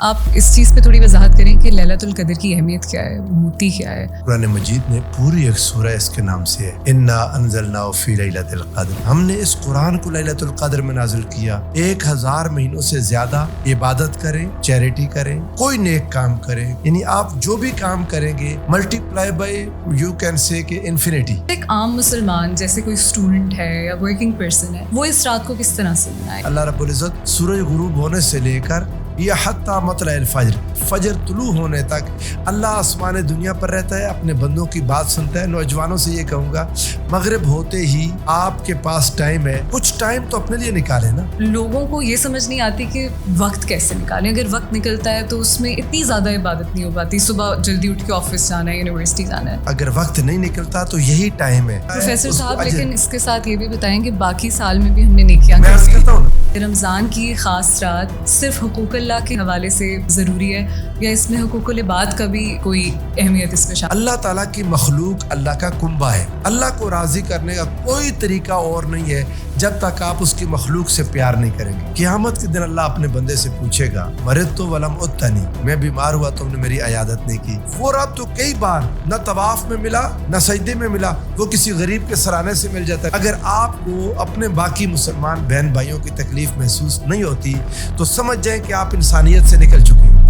آپ اس چیز پہ تھوڑی وضاحت کریں کہ لیلۃ القدر کی اہمیت کیا ہے, ہوتی کیا ہے؟ قرآن مجید میں پوری ایک سورہ اس کے نام سے ہے, انا انزلناہ فی لیلۃ القدر. ہم نے اس قرآن کو لیلۃ القدر میں نازل کیا. 1000 مہینوں سے زیادہ عبادت کریں, چیریٹی کریں, کوئی نیک کام کریں, یعنی آپ جو بھی کام کریں گے multi ply by you can say کہ انفینٹی. ایک عام مسلمان جیسے کوئی اسٹوڈنٹ ہے یا ورکنگ پرسن ہے, وہ اس رات کو کس طرح سے منائے؟ اللہ رب العزت سورج غروب ہونے سے لے کر یا حتی مطلع الفجر, فجر طلوع ہونے تک اللہ آسمان دنیا پر رہتا ہے, اپنے بندوں کی بات سنتا ہے. نوجوانوں سے یہ کہوں گا مغرب ہوتے ہی آپ کے پاس ٹائم ہے, کچھ ٹائم تو اپنے لیے نکالیں نا. لوگوں کو یہ سمجھ نہیں آتی کہ وقت کیسے نکالیں. اگر وقت نکلتا ہے تو اس میں اتنی زیادہ عبادت نہیں ہو پاتی. صبح جلدی اٹھ کے آفس جانا ہے, یونیورسٹی جانا ہے. اگر وقت نہیں نکلتا تو یہی ٹائم ہے. پروفیسر صاحب لیکن اس کے ساتھ یہ بھی بتائیں کہ باقی سال میں بھی ہم نے نیکیاں کی. رمضان کی خاص رات صرف حقوق اللہ کے حوالے سے ضروری ہے یا اس میں حقوق العباد کا بھی کوئی اہمیت اس میں شامل؟ اللہ تعالیٰ کی مخلوق اللہ کا کنبہ ہے. اللہ کو راضی کرنے کا کوئی طریقہ اور نہیں ہے جب تک آپ اس کی مخلوق سے پیار نہیں کریں گے. قیامت کے دن اللہ اپنے بندے سے پوچھے گا مرضت ولم اتنی, میں بیمار ہوا تم نے میری عیادت نہیں کی. وہ رب تو کئی بار نہ طواف میں ملا نہ سجدے میں ملا, وہ کسی غریب کے سرانے سے مل جاتا ہے. اگر آپ کو اپنے باقی مسلمان بہن بھائیوں کی تکلیف محسوس نہیں ہوتی تو سمجھ جائیں کہ آپ انسانیت سے نکل چکے ہیں.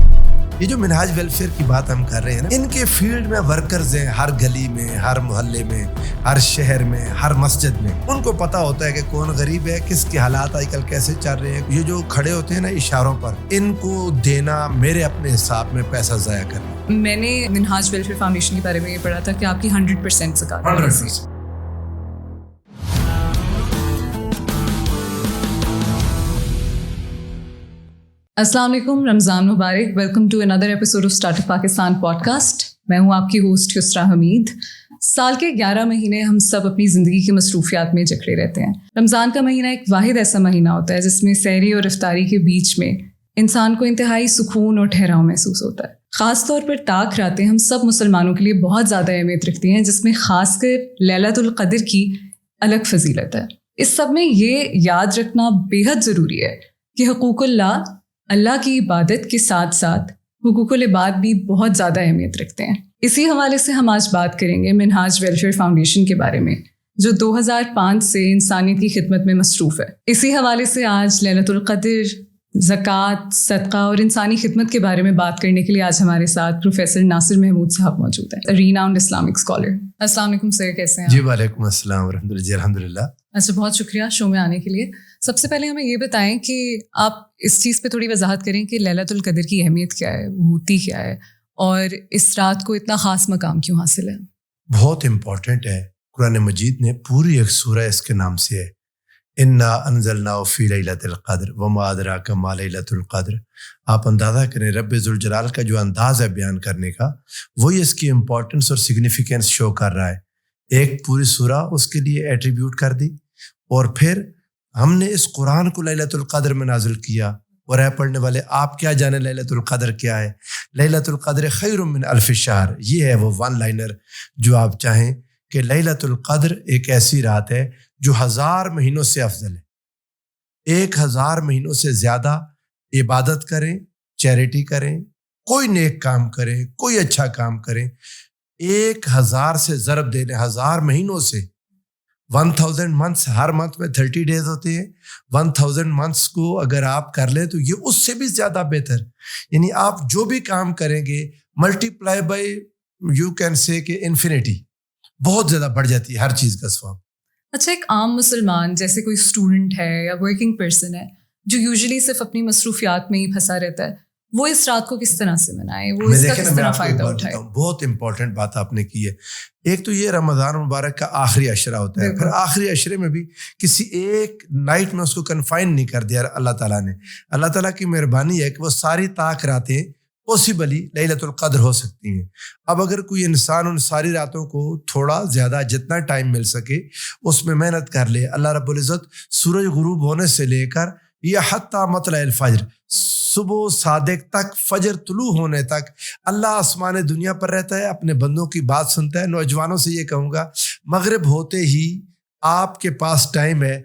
یہ جو منہاج ویلفیئر کی بات ہم کر رہے ہیں نا, ان کے فیلڈ میں ورکرز ہیں, ہر گلی میں, ہر محلے میں, ہر شہر میں, ہر مسجد میں. ان کو پتا ہوتا ہے کہ کون غریب ہے, کس کے حالات آج کل کیسے چل رہے ہیں. یہ جو کھڑے ہوتے ہیں نا اشاروں پر, ان کو دینا میرے اپنے حساب میں پیسہ ضائع کرنا. میں نے منہاج ویلفیئر فاؤنڈیشن کے بارے میں یہ پڑھا تھا کہ آپ کی 100% زکات ہے. السلام علیکم, رمضان مبارک. Welcome to another episode of startup Pakistan podcast. میں ہوں آپ کی ہوسٹ یسریٰ حمید. سال کے 11 مہینے ہم سب اپنی زندگی کی مصروفیات میں جکڑے رہتے ہیں. رمضان کا مہینہ ایک واحد ایسا مہینہ ہوتا ہے جس میں سحری اور افطاری کے بیچ میں انسان کو انتہائی سکون اور ٹھہراؤ محسوس ہوتا ہے. خاص طور پر طاق راتیں ہم سب مسلمانوں کے لیے بہت زیادہ اہمیت رکھتی ہیں, جس میں خاص کر لیلۃ القدر کی الگ فضیلت ہے. اس سب میں یہ یاد رکھنا بے حد ضروری ہے کہ حقوق اللہ کی عبادت کے ساتھ ساتھ حقوق العباد بھی بہت زیادہ اہمیت رکھتے ہیں. اسی حوالے سے ہم آج بات کریں گے منہاج ویلفیئر فاؤنڈیشن کے بارے میں, جو 2005 سے انسانیت کی خدمت میں مصروف ہے. اسی حوالے سے آج لیلۃ القدر, زکوٰۃ, صدقہ اور انسانی خدمت کے بارے میں بات کرنے کے لیے آج ہمارے ساتھ پروفیسر ناصر محمود صاحب موجود ہیں, ریناؤنڈ اسلامک اسکالر. السلام علیکم سر, کیسے ہیں؟ جی وعلیکم السلام ورحمۃ اللہ. جی الحمد للہ. اچھا, بہت شکریہ شو میں آنے کے لیے. سب سے پہلے ہمیں یہ بتائیں کہ آپ اس چیز پہ تھوڑی وضاحت کریں کہ لیلۃ القدر کی اہمیت کیا ہے, ہوتی کیا ہے, اور اس رات کو اتنا خاص مقام کیوں حاصل ہے؟ بہت امپورٹنٹ ہے. قرآن مجید میں پوری ایک سورہ اس کے نام سے ہے, انا انزلناہ فی لیلۃ القدر وما ادراک ما لیلۃ القدر. آپ اندازہ کریں رب ذوالجلال کا جو انداز ہے بیان کرنے کا, وہی اس کی امپورٹنس اور سگنیفیکینس شو کر رہا ہے. ایک پوری سورہ اس کے لیے ایٹریبیوٹ کر دی, اور پھر ہم نے اس قرآن کو لیلۃ القدر میں نازل کیا. اور اے پڑھنے والے, آپ کیا جانیں لیلۃ القدر کیا ہے؟ لیلۃ القدر خیر من الف شہر. یہ ہے وہ ون لائنر جو آپ چاہیں کہ لیلۃ القدر ایک ایسی رات ہے جو 1000 مہینوں سے افضل ہے. 1000 مہینوں سے زیادہ عبادت کریں, چیریٹی کریں, کوئی نیک کام کریں, کوئی اچھا کام کریں. 1000 سے ضرب دینے, 1000 مہینوں سے 1000 منتھس, ہر منتھ میں 30 ڈیز ہوتے ہیں. 1000 منتھس کو اگر آپ کر لیں تو یہ اس سے بھی زیادہ بہتر. یعنی آپ جو بھی کام کریں گے multi ply by you can say کہ انفینٹی, بہت زیادہ بڑھ جاتی ہے ہر چیز کا ثواب. اچھا, ایک عام مسلمان جیسے کوئی اسٹوڈنٹ ہے یا ورکنگ پرسن ہے جو یوزلی صرف اپنی مصروفیات میں ہی پھنسا رہتا ہے, وہ اس رات کو کس طرح سے منائے, وہ اس کا کس طرح فائدہ اٹھائے؟ بہت امپورٹنٹ بات آپ نے کی ہے. ایک تو یہ رمضان مبارک کا آخری عشرہ ہوتا ہے, پھر آخری عشرے میں بھی کسی ایک نائٹ میں اس کو کنفائن نہیں کر دیا اللہ تعالیٰ نے. اللہ تعالیٰ کی مہربانی ہے کہ وہ ساری طاق راتیں پاسبلی لیلۃ القدر ہو سکتی ہیں. اب اگر کوئی انسان ان ساری راتوں کو تھوڑا زیادہ جتنا ٹائم مل سکے اس میں محنت کر لے, اللہ رب العزت سورج غروب ہونے سے لے کر یا حتی مطلع الفجر, صبح صادق تک, فجر طلوع ہونے تک اللہ آسمان دنیا پر رہتا ہے, اپنے بندوں کی بات سنتا ہے. نوجوانوں سے یہ کہوں گا مغرب ہوتے ہی آپ کے پاس ٹائم ہے,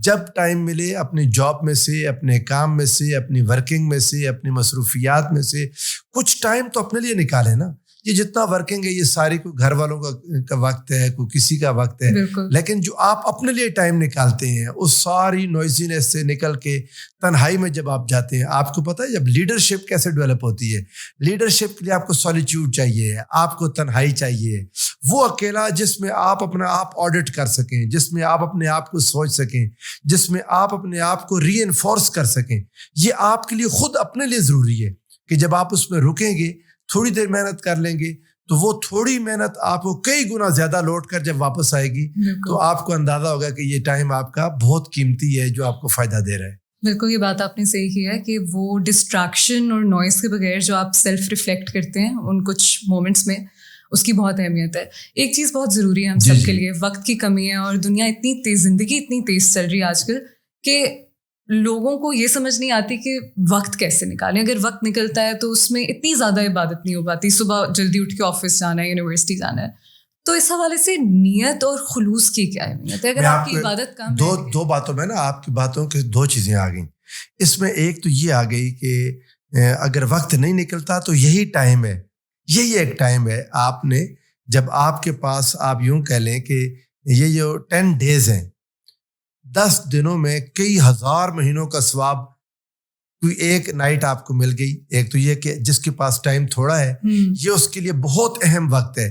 جب ٹائم ملے اپنی جاب میں سے, اپنے کام میں سے, اپنی ورکنگ میں سے, اپنی مصروفیات میں سے کچھ ٹائم تو اپنے لیے نکالیں نا. یہ جتنا ورکنگ ہے یہ ساری کوئی گھر والوں کا وقت ہے, کوئی کسی کا وقت ہے, لیکن جو آپ اپنے لیے ٹائم نکالتے ہیں اس ساری نوائزینس سے نکل کے تنہائی میں جب آپ جاتے ہیں, آپ کو پتہ ہے جب لیڈرشپ کیسے ڈیولپ ہوتی ہے, لیڈرشپ کے لیے آپ کو سولیٹیوڈ چاہیے, آپ کو تنہائی چاہیے, وہ اکیلا جس میں آپ اپنا آپ آڈٹ کر سکیں, جس میں آپ اپنے آپ کو سوچ سکیں, جس میں آپ اپنے آپ کو ری انفورس کر سکیں. یہ آپ کے لیے خود اپنے لیے ضروری ہے کہ جب آپ اس میں رکیں گے, تھوڑی دیر محنت کر لیں گے, تو وہ تھوڑی محنت آپ کو کئی گنا زیادہ لوٹ کر جب واپس آئے گی تو آپ کو اندازہ ہوگا کہ یہ ٹائم آپ کا بہت قیمتی ہے جو آپ کو فائدہ دے رہا ہے. بالکل, یہ بات آپ نے صحیح کی ہے کہ وہ ڈسٹریکشن اور نوائز کے بغیر جو آپ سیلف ریفلیکٹ کرتے ہیں ان کچھ مومنٹس میں, اس کی بہت اہمیت ہے. ایک چیز بہت ضروری ہے ہم سب کے لیے, وقت کی کمی ہے اور دنیا اتنی تیز, زندگی اتنی تیز چل رہی ہے آج کل کہ لوگوں کو یہ سمجھ نہیں آتی کہ وقت کیسے نکالیں. اگر وقت نکلتا ہے تو اس میں اتنی زیادہ عبادت نہیں ہو پاتی, صبح جلدی اٹھ کے آفس جانا ہے, یونیورسٹی جانا ہے. تو اس حوالے سے نیت اور خلوص کی کیا اہمیت ہے؟ اگر آپ کی عبادت کم ہے. دو باتوں میں نا آپ کی باتوں کے دو چیزیں آ گئیں. اس میں ایک تو یہ آ گئی کہ اگر وقت نہیں نکلتا تو یہی ٹائم ہے, یہی ایک ٹائم ہے. آپ نے جب آپ کے پاس, آپ یوں کہہ لیں کہ یہ جو 10 days ہیں, 10 دنوں میں کئی ہزار مہینوں کا ثواب کوئی ایک نائٹ آپ کو مل گئی. ایک تو یہ کہ جس کے پاس ٹائم تھوڑا ہے یہ اس کے لیے بہت اہم وقت ہے,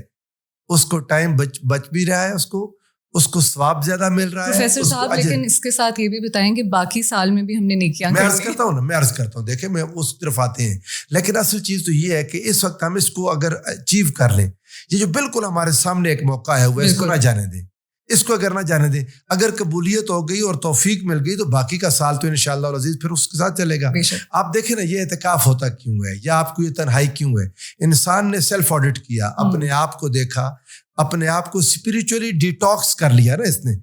اس کو ٹائم بچ بھی رہا ہے, اس کو ثواب زیادہ مل رہا ہے. پروفیسر صاحب لیکن اس کے ساتھ یہ بھی بتائیں کہ باقی سال میں بھی ہم نے نیکیاں میں عرض کرتا ہوں دیکھیں میں اس طرف آتے ہیں, لیکن اصل چیز تو یہ ہے کہ اس وقت ہم اس کو اگر اچیو کر لیں, یہ جو بالکل ہمارے سامنے ایک موقع ہے وہ اس کو نہ جانے دیں, اس کو اگر نہ جانے دیں. اگر قبولیت ہو گئی اور توفیق مل گئی تو باقی کا سال تو انشاءاللہ العزیز پھر اس کے ساتھ چلے گا. آپ دیکھیں نا یہ اعتکاف ہوتا کیوں ہے, یا آپ کو یہ تنہائی کیوں ہے؟ انسان نے سیلف آڈٹ کیا, اپنے آپ کو دیکھا, اپنے آپ کو اسپریچولی ڈیٹاکس کر لیا نا اس نے.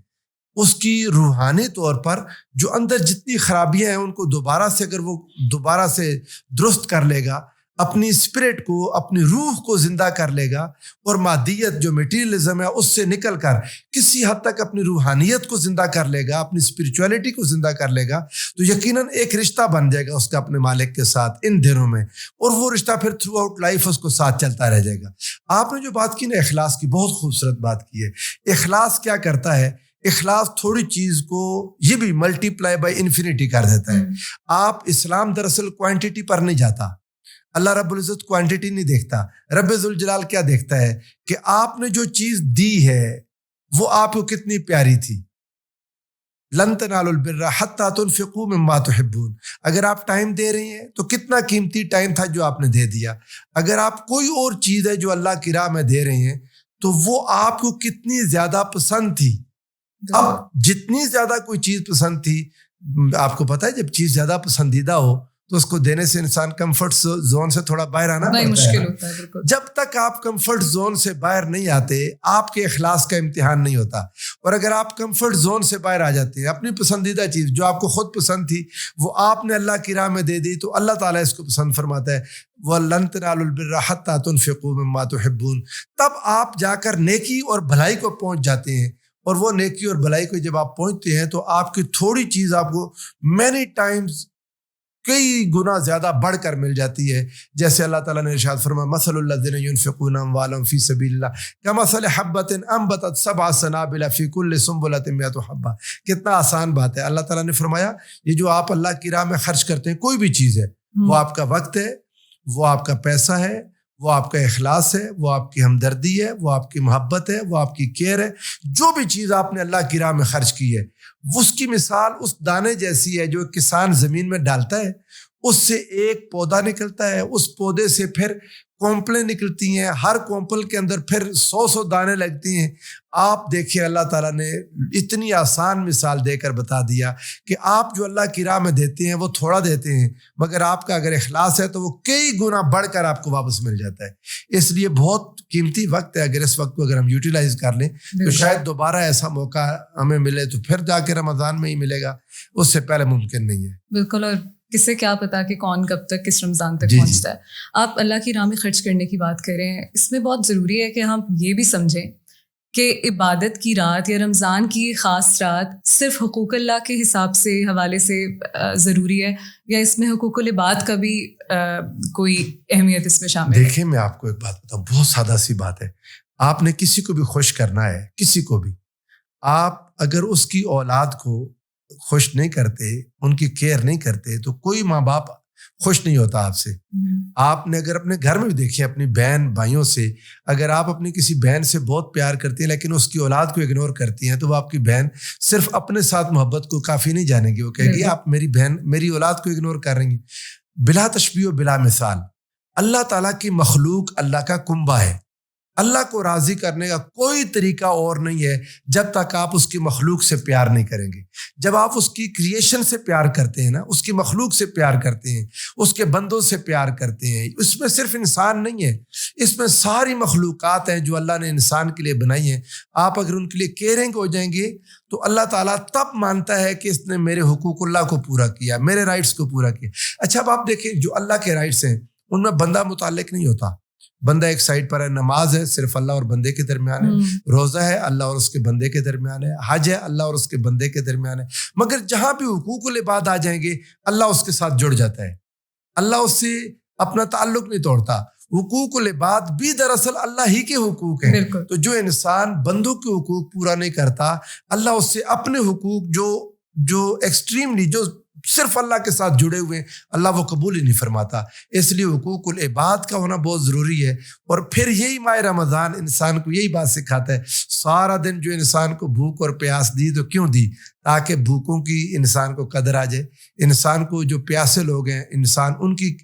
اس کی روحانی طور پر جو اندر جتنی خرابیاں ہیں ان کو دوبارہ سے درست کر لے گا, اپنی اسپرٹ کو, اپنی روح کو زندہ کر لے گا, اور مادیت جو میٹیریلزم ہے اس سے نکل کر کسی حد تک اپنی روحانیت کو زندہ کر لے گا, اپنی اسپرچولیٹی کو زندہ کر لے گا, تو یقیناً ایک رشتہ بن جائے گا اس کا اپنے مالک کے ساتھ ان دنوں میں, اور وہ رشتہ پھر تھرو آؤٹ لائف اس کو ساتھ چلتا رہ جائے گا. آپ نے جو بات کی نا اخلاص کی, بہت خوبصورت بات کی ہے. اخلاص کیا کرتا ہے؟ اخلاص تھوڑی چیز کو یہ بھی ملٹی پلائی بائی انفینٹی کر دیتا ہے. آپ اسلام دراصل کوانٹٹی پر نہیں جاتا, اللہ رب العزت کوانٹٹی نہیں دیکھتا. رب ذوالجلال کیا دیکھتا ہے کہ آپ نے جو چیز دی ہے وہ آپ کو کتنی پیاری تھی. لن تنالوا البر حتى تنفقوا مما تحبون. اگر آپ ٹائم دے رہے ہیں تو کتنا قیمتی ٹائم تھا جو آپ نے دے دیا. اگر آپ کوئی اور چیز ہے جو اللہ کی راہ میں دے رہے ہیں تو وہ آپ کو کتنی زیادہ پسند تھی. اب جتنی زیادہ کوئی چیز پسند تھی, آپ کو پتا ہے جب چیز زیادہ پسندیدہ ہو تو اس کو دینے سے انسان کمفرٹ زون سے تھوڑا باہر آنا مشکل ہوتا ہے. جب تک آپ کمفرٹ زون سے باہر نہیں آتے آپ کے اخلاص کا امتحان نہیں ہوتا. اور اگر آپ کمفرٹ زون سے باہر آ جاتے ہیں, اپنی پسندیدہ چیز جو آپ کو خود پسند تھی وہ آپ نے اللہ کی راہ میں دے دی, تو اللہ تعالیٰ اس کو پسند فرماتا ہے وَلَن تَنَالُوا الْبِرَّ حَتَّى تُنْفِقُوا مِمَّا تُحِبُّونَ. تب آپ جا کر نیکی اور بھلائی کو پہنچ جاتے ہیں, اور وہ نیکی اور بھلائی کو جب آپ پہنچتے ہیں تو آپ کی تھوڑی چیز آپ کو مینی ٹائمز کئی گنا زیادہ بڑھ کر مل جاتی ہے. جیسے اللہ تعالیٰ نے ارشاد فرمایا مثل الذین ينفقون اموالهم فی سبیل اللہ کمثل حبۃ انبتت سبع سنابل فی کل سنبلۃ مئۃ حبۃ. کتنا آسان بات ہے. اللہ تعالیٰ نے فرمایا یہ جو آپ اللہ کی راہ میں خرچ کرتے ہیں کوئی بھی چیز ہے, وہ آپ کا وقت ہے, وہ آپ کا پیسہ ہے, وہ آپ کا اخلاص ہے, وہ آپ کی ہمدردی ہے, وہ آپ کی محبت ہے, وہ آپ کی کیئر ہے, جو بھی چیز آپ نے اللہ کی راہ میں خرچ کی ہے اس کی مثال اس دانے جیسی ہے جو کسان زمین میں ڈالتا ہے, اس سے ایک پودا نکلتا ہے, اس پودے سے پھر کومپلیں نکلتی ہیں, ہر کومپل کے اندر پھر 100 دانے لگتی ہیں. آپ دیکھیں اللہ تعالیٰ نے اتنی آسان مثال دے کر بتا دیا کہ آپ جو اللہ کی راہ میں دیتے ہیں وہ تھوڑا دیتے ہیں, مگر آپ کا اگر اخلاص ہے تو وہ کئی گنا بڑھ کر آپ کو واپس مل جاتا ہے. اس لیے بہت قیمتی وقت ہے. اگر اس وقت کو اگر ہم یوٹیلائز کر لیں تو شاید دوبارہ ایسا موقع ہمیں ملے تو پھر جا کے رمضان میں ہی ملے گا, اس سے پہلے ممکن نہیں ہے. بالکل. اور کسے کیا پتا کہ کون کب تک کس رمضان تک پہنچتا ہے. آپ اللہ کی راہ میں خرچ کرنے کی بات کر رہے ہیں, اس میں بہت ضروری ہے کہ ہم یہ بھی سمجھیں کہ عبادت کی رات یا رمضان کی خاص رات صرف حقوق اللہ کے حساب سے حوالے سے ضروری ہے, یا اس میں حقوق العباد کا بھی کوئی اہمیت اس میں شامل ہے؟ دیکھیں میں آپ کو ایک بات بتاؤں, بہت سادہ سی بات ہے. آپ نے کسی کو بھی خوش کرنا ہے, کسی کو بھی, آپ اگر اس کی اولاد کو خوش نہیں کرتے, ان کی کیئر نہیں کرتے, تو کوئی ماں باپ خوش نہیں ہوتا آپ سے. آپ نے اگر اپنے گھر میں بھی دیکھیں اپنی بہن بھائیوں سے, اگر آپ اپنی کسی بہن سے بہت پیار کرتی ہیں لیکن اس کی اولاد کو اگنور کرتی ہیں, تو وہ آپ کی بہن صرف اپنے ساتھ محبت کو کافی نہیں جانے گی, وہ کہے گی آپ میری بہن میری اولاد کو اگنور کر رہی ہیں. بلا تشبیہ و بلا مثال اللہ تعالیٰ کی مخلوق اللہ کا کنبہ ہے. اللہ کو راضی کرنے کا کوئی طریقہ اور نہیں ہے جب تک آپ اس کی مخلوق سے پیار نہیں کریں گے. جب آپ اس کی کریشن سے پیار کرتے ہیں نا, اس کی مخلوق سے پیار کرتے ہیں, اس کے بندوں سے پیار کرتے ہیں, اس میں صرف انسان نہیں ہے, اس میں ساری مخلوقات ہیں جو اللہ نے انسان کے لیے بنائی ہیں. آپ اگر ان کے لیے کیئرنگ ہو جائیں گے تو اللہ تعالیٰ تب مانتا ہے کہ اس نے میرے حقوق اللہ کو پورا کیا, میرے رائٹس کو پورا کیا. اچھا اب آپ دیکھیں جو اللہ کے رائٹس ہیں ان میں بندہ متعلق نہیں ہوتا. بندہ ایک سائڈ پر ہے, نماز ہے صرف اللہ اور بندے کے درمیان ہے, روزہ ہے اللہ اور اس کے بندے کے درمیان ہے, حج ہے اللہ اور اس کے بندے کے درمیان ہے. مگر جہاں بھی حقوق العباد آ جائیں گے اللہ اس کے ساتھ جڑ جاتا ہے, اللہ اس سے اپنا تعلق نہیں توڑتا. حقوق العباد بھی دراصل اللہ ہی کے حقوق ہیں. تو جو انسان بندوں کے حقوق پورا نہیں کرتا, اللہ اس سے اپنے حقوق جو ایکسٹریملی جو صرف اللہ کے ساتھ جڑے ہوئے ہیں اللہ وہ قبول ہی نہیں فرماتا. اس لیے حقوق العباد کا ہونا بہت ضروری ہے. اور پھر یہی ماہ رمضان انسان کو یہی بات سکھاتا ہے. سارا دن جو انسان کو بھوک اور پیاس دی تو کیوں دی؟ تاکہ بھوکوں کی انسان کو قدر آ جائے, انسان کو جو پیاسے لوگ ہیں انسان ان کی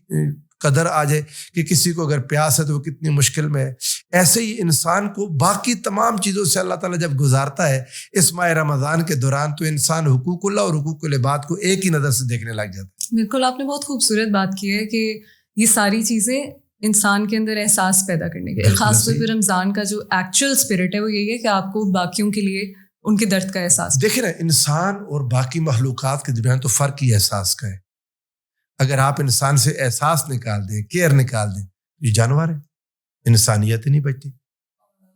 قدر آ جائے کہ کسی کو اگر پیاس ہے تو وہ کتنی مشکل میں ہے. ایسے ہی انسان کو باقی تمام چیزوں سے اللہ تعالیٰ جب گزارتا ہے اس ماہ رمضان کے دوران تو انسان حقوق اللہ اور حقوق العباد کو ایک ہی نظر سے دیکھنے لگ جاتا ہے. بالکل, آپ نے بہت خوبصورت بات کی ہے کہ یہ ساری چیزیں انسان کے اندر احساس پیدا کرنے کے, خاص طور پر رمضان کا جو ایکچوئل اسپرٹ ہے وہ یہی ہے کہ آپ کو باقیوں کے لیے ان کے درد کا احساس. دیکھیں نا, انسان اور باقی مخلوقات کے درمیان تو فرق ہی احساس کا ہے. اگر آپ انسان سے احساس نکال دیں, کیئر نکال دیں, یہ جانور ہے, انسانیت ہی نہیں بچتی.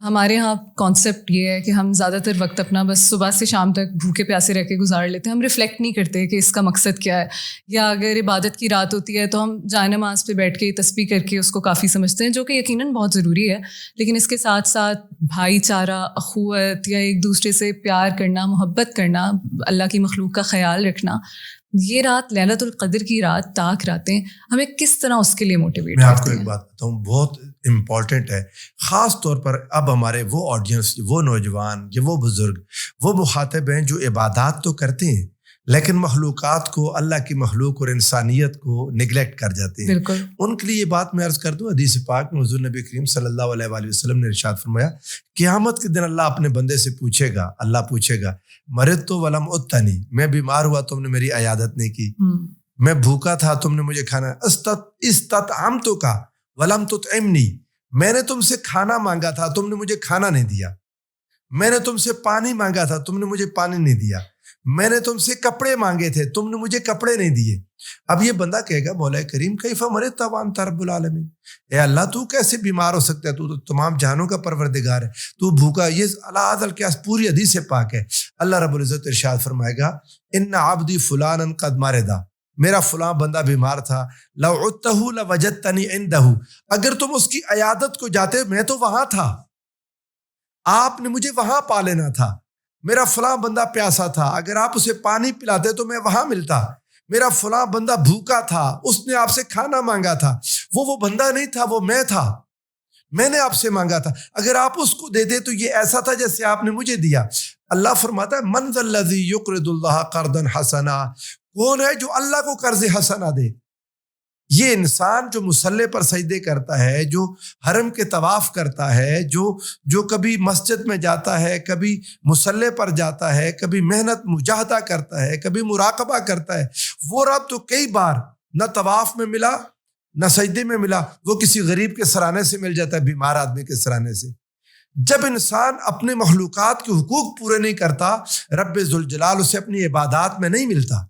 ہمارے ہاں کانسیپٹ یہ ہے کہ ہم زیادہ تر وقت اپنا بس صبح سے شام تک بھوکے پیاسے رہ کے گزار لیتے ہیں. ہم ریفلیکٹ نہیں کرتے کہ اس کا مقصد کیا ہے. یا اگر عبادت کی رات ہوتی ہے تو ہم جائے نماز پہ بیٹھ کے تسبیح کر کے اس کو کافی سمجھتے ہیں, جو کہ یقیناً بہت ضروری ہے. لیکن اس کے ساتھ ساتھ بھائی چارہ, اخوت یا ایک دوسرے سے پیار کرنا, محبت کرنا, اللہ کی مخلوق کا خیال رکھنا, یہ رات لیلۃ القدر کی رات, طاق راتیں ہمیں کس طرح اس کے لیے موٹیویٹ میں آپ کو ایک بات بتاؤں بہت امپورٹنٹ ہے, خاص طور پر اب ہمارے وہ آڈینس, وہ نوجوان, یہ وہ بزرگ, وہ مخاطب ہیں جو عبادات تو کرتے ہیں لیکن مخلوقات کو, اللہ کی مخلوق اور انسانیت کو نگلیکٹ کر جاتے ہیں. بالکل. ان کے لیے یہ بات میں عرض کر دوں, حدیث پاک میں حضور نبی کریم صلی اللہ علیہ وآلہ وسلم نے ارشاد فرمایا قیامت کے دن اللہ اپنے بندے سے پوچھے گا, اللہ پوچھے گا مرض تو ولم اتنی, میں بیمار ہوا تم نے میری عیادت نہیں کی, میں بھوکا تھا تم نے مجھے کھانا, استطعمتک کا ولم تطعمنی, میں نے تم سے کھانا مانگا تھا تم نے مجھے کھانا نہیں دیا, میں نے تم سے پانی مانگا تھا تم نے مجھے پانی نہیں دیا, میں نے تم سے کپڑے مانگے تھے تم نے مجھے کپڑے نہیں دیے. اب یہ بندہ کہے گا مولا کریم کیف مرضت وانت رب العالمین, اے اللہ تو کیسے بیمار ہو سکتا ہے, تو تمام جہانوں کا پروردگار ہے, تو بھوکا. یہ اللہ القیاس پوری حدیث پاک ہے. اللہ رب العزت ارشاد فرمائے گا ان عبدی فلانا قد مرض, میرا فلاں بندہ بیمار تھا, لو عدتہ لوجدتنی عندہ, اگر تم اس کی عیادت کو جاتے میں تو وہاں تھا, آپ نے مجھے وہاں پا لینا تھا. میرا فلاں بندہ پیاسا تھا, اگر آپ اسے پانی پلاتے تو میں وہاں ملتا. میرا فلاں بندہ بھوکا تھا, اس نے آپ سے کھانا مانگا تھا, وہ بندہ نہیں تھا, وہ میں تھا, میں نے آپ سے مانگا تھا, اگر آپ اس کو دیتے تو یہ ایسا تھا جیسے آپ نے مجھے دیا. اللہ فرماتا ہے من ذا الذی یقرض اللہ قرضا حسنا, کون ہے جو اللہ کو قرض حسنا دے. یہ انسان جو مصلی پر سجدے کرتا ہے, جو حرم کے طواف کرتا ہے, جو کبھی مسجد میں جاتا ہے, کبھی مصلی پر جاتا ہے, کبھی محنت مجاہدہ کرتا ہے, کبھی مراقبہ کرتا ہے, وہ رب تو کئی بار نہ طواف میں ملا نہ سجدے میں ملا, وہ کسی غریب کے سرانے سے مل جاتا ہے, بیمار آدمی کے سرانے سے. جب انسان اپنے مخلوقات کے حقوق پورے نہیں کرتا, رب ذوالجلال اسے اپنی عبادات میں نہیں ملتا.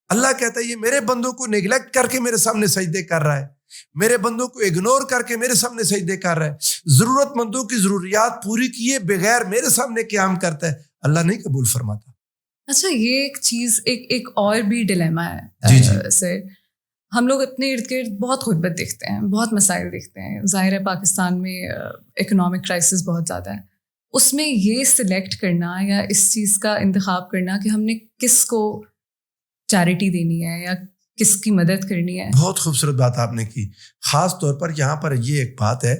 اللہ کہتا ہے یہ میرے بندوں کو نیگلیکٹ کر کے میرے سامنے سجدے کر رہا ہے, میرے بندوں کو اگنور کر کے میرے سامنے سجدے کر رہا ہے, ضرورت مندوں کی ضروریات پوری کیے بغیر میرے سامنے قیام کرتا ہے, اللہ نہیں قبول فرماتا. اچھا, یہ ایک چیز ایک اور بھی ڈیلیما ہے. جی سے ہم لوگ اپنے ارد گرد بہت غربت دیکھتے ہیں, بہت مسائل دیکھتے ہیں. ظاہر ہے پاکستان میں اکنامک کرائسس بہت زیادہ ہے. اس میں یہ سلیکٹ کرنا یا اس چیز کا انتخاب کرنا کہ ہم نے کس کو چیریٹی دینی ہے یا کس کی مدد کرنی ہے, بہت خوبصورت بات آپ نے کی. خاص طور پر یہاں پر یہ ایک بات ہے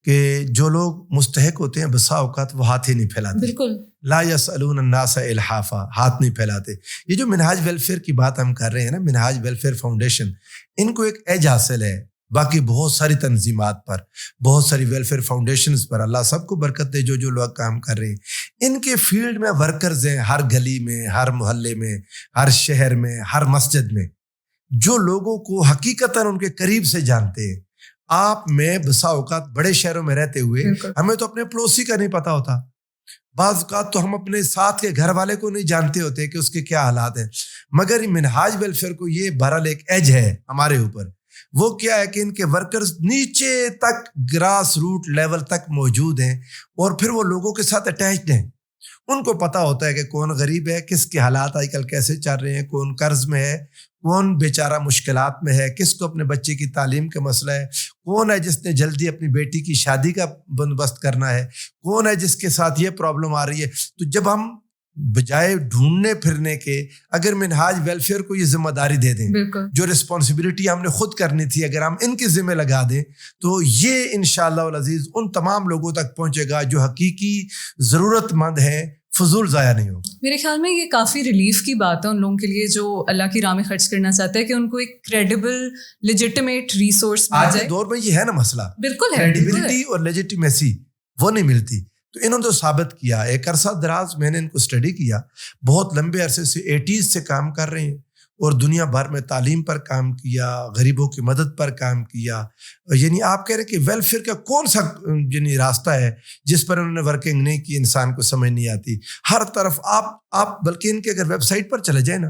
کہ جو لوگ مستحق ہوتے ہیں بسا اوقات وہ ہاتھ ہی نہیں پھیلاتے. بالکل, لا یسألون الناس الحافا, ہاتھ نہیں پھیلاتے. یہ جو منہاج ویلفیئر کی بات ہم کر رہے ہیں نا, منہاج ویلفیئر فاؤنڈیشن, ان کو ایک ایج حاصل ہے باقی بہت ساری تنظیمات پر, بہت ساری ویلفیئر فاؤنڈیشنز پر. اللہ سب کو برکت دے جو لوگ کام کر رہے ہیں. ان کے فیلڈ میں ورکرز ہیں ہر گلی میں, ہر محلے میں, ہر شہر میں, ہر مسجد میں, جو لوگوں کو حقیقتاً ان کے قریب سے جانتے ہیں. آپ میں بسا اوقات بڑے شہروں میں رہتے ہوئے ہمیں تو اپنے پڑوسی کا نہیں پتا ہوتا. بعض اوقات تو ہم اپنے ساتھ کے گھر والے کو نہیں جانتے ہوتے کہ اس کے کیا حالات ہیں. مگر منہاج ویلفیئر کو یہ بہرحال ایک ایج ہے ہمارے اوپر. وہ کیا ہے کہ ان کے ورکرز نیچے تک گراس روٹ لیول تک موجود ہیں اور پھر وہ لوگوں کے ساتھ اٹیچڈ ہیں. ان کو پتا ہوتا ہے کہ کون غریب ہے, کس کے حالات آج کل کیسے چل رہے ہیں, کون قرض میں ہے, کون بیچارہ مشکلات میں ہے, کس کو اپنے بچے کی تعلیم کا مسئلہ ہے, کون ہے جس نے جلدی اپنی بیٹی کی شادی کا بندوبست کرنا ہے, کون ہے جس کے ساتھ یہ پرابلم آ رہی ہے. تو جب ہم بجائے ڈھونڈنے پھرنے کے اگر منہاج ویلفیئر کو یہ ذمہ داری دے دیں, جو رسپانسبلٹی ہم نے خود کرنی تھی اگر ہم ان کے ذمہ لگا دیں, تو یہ انشاءاللہ العزیز ان تمام لوگوں تک پہنچے گا جو حقیقی ضرورت مند ہیں, فضول ضائع نہیں ہوگا. میرے خیال میں یہ کافی ریلیف کی بات ہے ان لوگوں کے لیے جو اللہ کی راہ میں خرچ کرنا چاہتے ہیں کہ ان کو ایک کریڈیبل لیجیٹمیٹ ریسورس مل جائے. آج دور میں یہ ہے نا مسئلہ, بالکل ہے, کریڈیبلٹی اور لیجیٹمیسی وہ نہیں ملتی. تو انہوں نے تو ثابت کیا. ایک عرصہ دراز میں نے ان کو اسٹڈی کیا, بہت لمبے عرصے سے 80s سے کام کر رہے ہیں اور دنیا بھر میں تعلیم پر کام کیا, غریبوں کی مدد پر کام کیا. یعنی آپ کہہ رہے کہ ویلفیئر کا کون سا یعنی راستہ ہے جس پر انہوں نے ورکنگ نہیں کی, انسان کو سمجھ نہیں آتی. ہر طرف آپ بلکہ ان کے اگر ویب سائٹ پر چلے جائیں نا,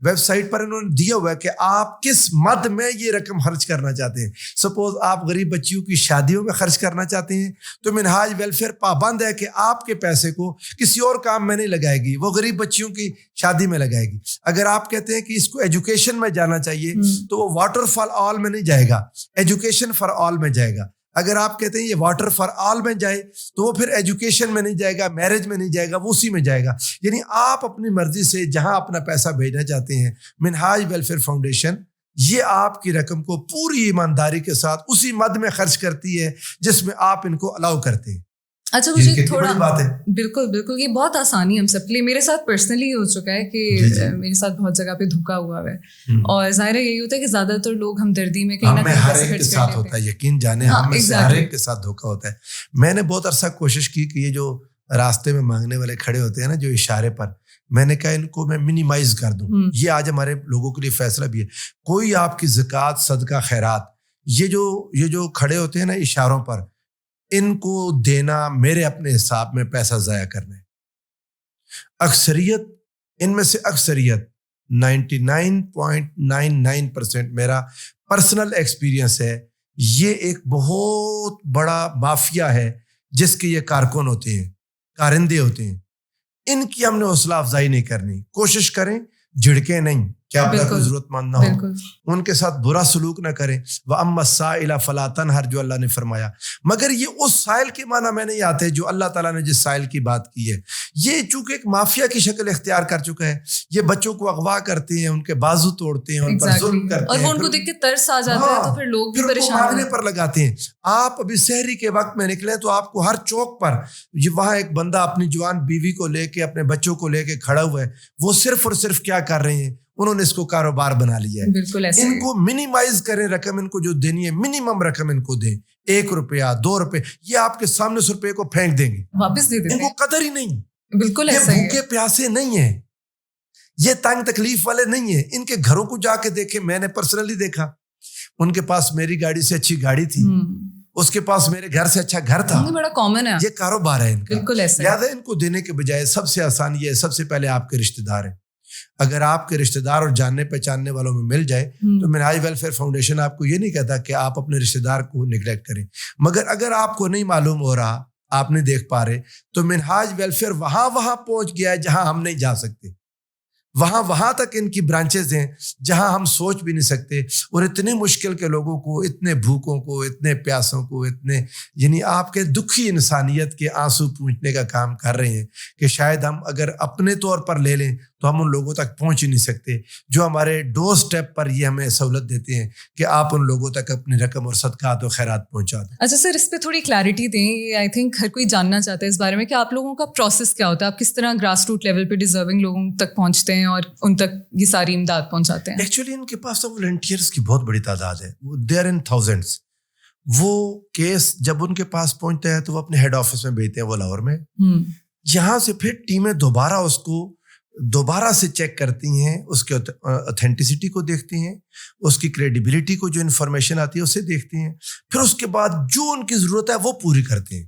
ویب سائٹ پر انہوں نے دیا ہوا ہے کہ آپ کس مد میں یہ رقم خرچ کرنا چاہتے ہیں. سپوز آپ غریب بچیوں کی شادیوں میں خرچ کرنا چاہتے ہیں تو منہاج ویلفیئر پابند ہے کہ آپ کے پیسے کو کسی اور کام میں نہیں لگائے گی, وہ غریب بچیوں کی شادی میں لگائے گی. اگر آپ کہتے ہیں کہ اس کو ایجوکیشن میں جانا چاہیے تو وہ واٹر فار آل میں نہیں جائے گا, ایجوکیشن فار آل میں جائے گا. اگر آپ کہتے ہیں یہ واٹر فار آل میں جائے تو وہ پھر ایجوکیشن میں نہیں جائے گا, میرج میں نہیں جائے گا, وہ اسی میں جائے گا. یعنی آپ اپنی مرضی سے جہاں اپنا پیسہ بھیجنا چاہتے ہیں, منہاج ویلفیئر فاؤنڈیشن یہ آپ کی رقم کو پوری ایمانداری کے ساتھ اسی مد میں خرچ کرتی ہے جس میں آپ ان کو الاؤ کرتے ہیں. اچھا, مجھے تھوڑا بات ہے. بالکل بالکل, یہ بہت آسانی ہم سب کے لیے. میرے ساتھ پرسنلی ہو چکا ہے کہ میرے ساتھ بہت جگہ پہ دھوکا ہوا ہے, اور ظاہر یہی ہوتا ہے کہ زیادہ تر لوگ ہمدردی میں کہیں نہ کہیں پیسے خرچ کر لیتے ہوتا ہے. یقین جانے ہم میں سے ہر ایک کے ساتھ دھوکا ہوتا ہے. میں نے بہت عرصہ کوشش کی کہ یہ جو راستے میں مانگنے والے کھڑے ہوتے ہیں نا جو اشارے پر, میں نے کہا ان کو میں منیمائز کر دوں. یہ آج ہمارے لوگوں کے لیے فیصلہ بھی ہے. کوئی آپ کی زکوٰۃ, صدقہ, خیرات, یہ جو کھڑے ہوتے ہیں نا اشاروں پر, ان کو دینا میرے اپنے حساب میں پیسہ ضائع کرنا ہے. اکثریت ان میں سے اکثریت 99.99% میرا پرسنل ایکسپیرینس ہے, یہ ایک بہت بڑا مافیا ہے جس کے یہ کارکن ہوتے ہیں, کارندے ہوتے ہیں. ان کی ہم نے حوصلہ افزائی نہیں کرنی. کوشش کریں جھڑکیں نہیں, کیا آپ کا ضرورت مند نہ ہو, ان کے ساتھ برا سلوک نہ کریں. وَأَمَّا السَّائِلَ فَلَا تَنْهَرْ جو اللہ نے فرمایا. مگر یہ اس سائل کے معنی میں نہیں آتے جو اللہ تعالیٰ نے جس سائل کی بات کی ہے. یہ چونکہ ایک مافیا کی شکل اختیار کر چکا ہے, یہ بچوں کو اغوا کرتے ہیں, ان کے بازو توڑتے ہیں, ان پر ظلم کرتے ہیں, اور وہ ان کو دیکھ کے ترس آ جاتا ہے تو پھر لوگ بھی پریشان مانگنے پر لگاتے ہیں. آپ ابھی سحری کے وقت میں نکلیں تو آپ کو ہر چوک پر وہاں ایک بندہ اپنی جوان بیوی کو لے کے, اپنے بچوں کو لے کے کھڑا ہوا ہے. وہ صرف اور صرف کیا کر رہے ہیں, انہوں نے اس کو کاروبار بنا لیا ہے. بالکل ایسے ان کو منیمائز کریں رقم, ان کو جو دینی ہے منیمم رقم ان کو دیں. 1 روپیہ 2 روپے یہ آپ کے سامنے 100 روپے کو پھینک دیں گے, واپس دے دیتے ان کو قدر ہی نہیں. بالکل یہ ایسا ہی بھوکے پیاسے نہیں ہیں, یہ تنگ تکلیف والے نہیں ہیں. ان کے گھروں کو جا کے دیکھیں, میں نے پرسنلی دیکھا, ان کے پاس میری گاڑی سے اچھی گاڑی تھی, اس کے پاس میرے گھر سے اچھا گھر تھا. بڑا کامن ہے, یہ کاروبار ہے ان کا. بالکل ایسا. لہٰذا ان کو دینے کے بجائے سب سے آسان یہ ہے, سب سے پہلے آپ کے رشتے دار ہیں, اگر آپ کے رشتہ دار اور جاننے پہچاننے والوں میں مل جائے تو منہاج ویلفیئر فاؤنڈیشن آپ کو یہ نہیں کہتا کہ آپ اپنے رشتہ دار کو نگلیکٹ کریں، مگر اگر آپ کو نہیں معلوم ہو رہا، آپ نہیں دیکھ پا رہے، تو منہاج ویلفیئر وہاں پہنچ گیا ہے جہاں ہم نہیں جا سکتے، وہاں تک ان کی برانچز ہیں جہاں ہم سوچ بھی نہیں سکتے، اور اتنے مشکل کے لوگوں کو، اتنے بھوکوں کو، اتنے پیاسوں کو، اتنے یعنی آپ کے دکھی انسانیت کے آنسو پوچھنے کا کام کر رہے ہیں کہ شاید ہم اگر اپنے طور پر لے لیں تو ہم ان لوگوں تک پہنچ ہی نہیں سکتے جو ہمارے ڈور سٹیپ پر یہ ہمیں سہولت دیتے ہیں کہ آپ ان لوگوں تک اپنی رقم اور صدقات و خیرات پہنچا دیں۔ اچھا سر، اس پہ تھوڑی کلیئرٹی دیں، آئی تھنک ہر کوئی جاننا چاہتا ہے اس بارے میں کہ آپ لوگوں کا پروسیس کیا ہوتا ہے، آپ کس طرح گراس روٹ لیول پہ ڈیزرونگ لوگوں تک پہنچتے ہیں اور ان تک یہ ساری امداد پہنچاتے ہیں؟ ایکچولی ان کے پاس تو والنٹیئرس کی بہت بڑی تعداد ہے، دے آر ان تھاؤزینڈس۔ وہ کیس جب ان کے پاس پہنچتا ہے تو وہ اپنے ہیڈ آفس میں بھیجتے ہیں، وہ لاہور میں، یہاں سے پھر ٹیمیں دوبارہ سے چیک کرتی ہیں، اس کے اوتھینٹسٹی کو دیکھتی ہیں، اس کی کریڈیبلٹی کو، جو انفارمیشن آتی ہے اسے دیکھتی ہیں، پھر اس کے بعد جو ان کی ضرورت ہے وہ پوری کرتے ہیں۔